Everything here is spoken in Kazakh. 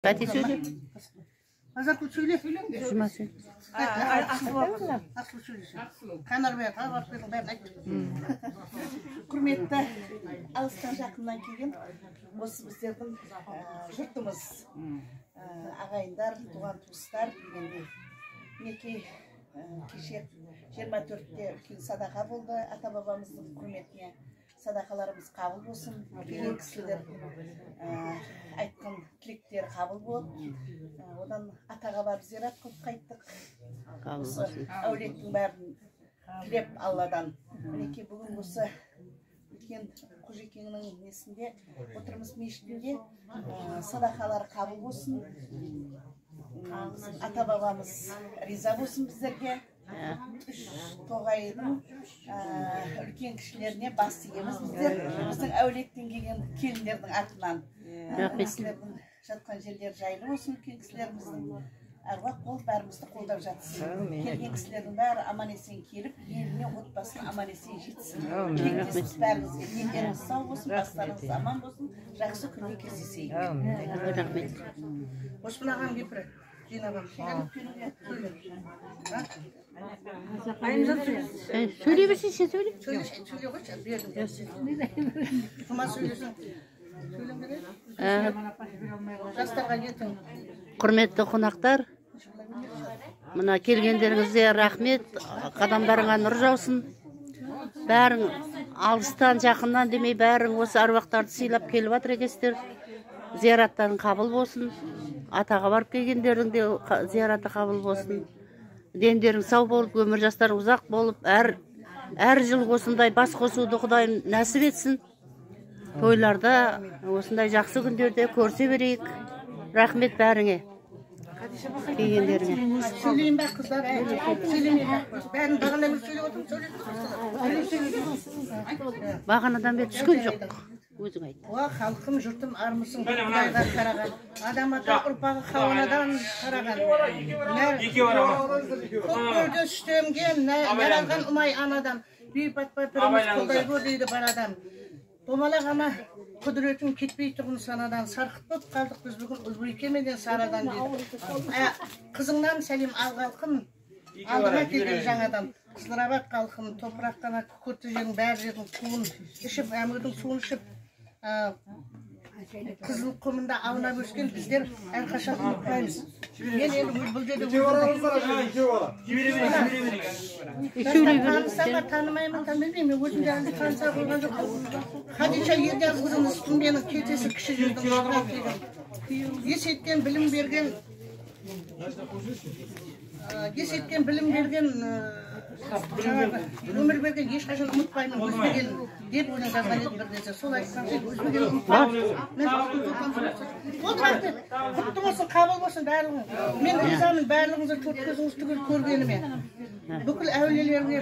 Hadi söyle. Azaklı söyle. Şuna söyle. Aslı söylesin. Kanar Bey, Harvard Bey'in ben aytdım. Құрметті алыстан жақыннан келген осы біздердің жұртымыз, ағайындар, туған туыстар дегендей. Мінекей кеше 24-те үлкен садақа болды ата бабамыздың құрметіне. Садақаларымыз қабыл болсын, келген кісілер айтқан тілектер қабыл болды. Одан атаға барып зиярат қылып қайттық. Осы әулеттің бәрін тілеп Алладан. Мінекей бүгін осы үлкен Қожекеңнің несінде отырмыз мешітінде. Садақалар қабыл болсын. Ата бабамыз риза болсын біздерге. Үш тоғайдың үлкен кішілеріне бас тигеміз біздер. Біздің әулеттен келген келіндердің артынан. Кісілердің жатқан жерлер жайлы болсын, үлкен кісілеріміздің әруақ болып бәрімізді қолдап жатсын. Келген кісілердің бәрі аман есен келіп, еліне отбасын аман есен жетсін. Тілектесіз бәрімізге дендеріңіз сау болсын, бастарыңыз аман болсын, жақсы күнде кездесейік. Рахмет. Оспын ағам кепірі. Söyle bir şey söyle. Söyle koyacağız. Kuma söylüyorsun. Жастарға ертең. Құрметті қонақтар, мына келгендеріңізге рахмет, қадамдарыңа нұр жаусын. Бәрің алыстан, жақыннан демей, бәрің осы аруақтарды сыйлап келіп жатыр екенсіздер. Зияраттарың қабыл болсын. Атаға барып келгендердің де зияраты қабыл болсын. Дендерің сау болып, өмір жастарың ұзақ болып, әр жыл осындай бас қосуды Құдайым нәсіп етсін. Тойларда, осындай жақсы күндерде көрсе берейік. Рахмет бәріңе. Келгендеріңе. Сөйлейін бәк қыздар, сөйлемейін бәк. Бәрін бағана бір сөйлеп отырмыз. Бағанадан бері түскен жоқ. Өзің айт. Уа халқым, жұртым, армысың, Құдайға қараған. Адам ата ұрпағы хауанадан қараған. Көккөлде үстемген, нәралған ұмай анадан. Бейпатпай піріміз қолдай көр дейді бар адам. Домалақ ана құдыретін кетпей тұғын санадан. Сарқыт боп қалдық біз бүгін үлбірекемеден сарадан дейді. Қызыңнан сәлем ал қалқым, алдыма келген жаңадан. Сылырабақ қалқым, топырақтана күкірті жердің бәр жердің туын ішіп, әмірдің суын ішіп, қызыл құмында аунап өскен біздер әрқашан ұмытпаймыз. Мен енді бұл жерде танысаға танымаймын, танымаймын. Өзім де таныса қойған жоқ. Хадиша Ердязқызының үстін менің кетесі кіші жердің шыға келген. Есеттен білім берген өмір берген ешқашан ұмытпаймын өзбеген деп оның жазған еді бір нәрсе. Сол айтқан өзбеген ұмытпаймын. Ол рахмет. Құтты болсын, қабыл болсын барлығың. Мен ризамын барлығыңызды төрт көзіңіз түгел көргеніме. Бүкіл әулиелеріңе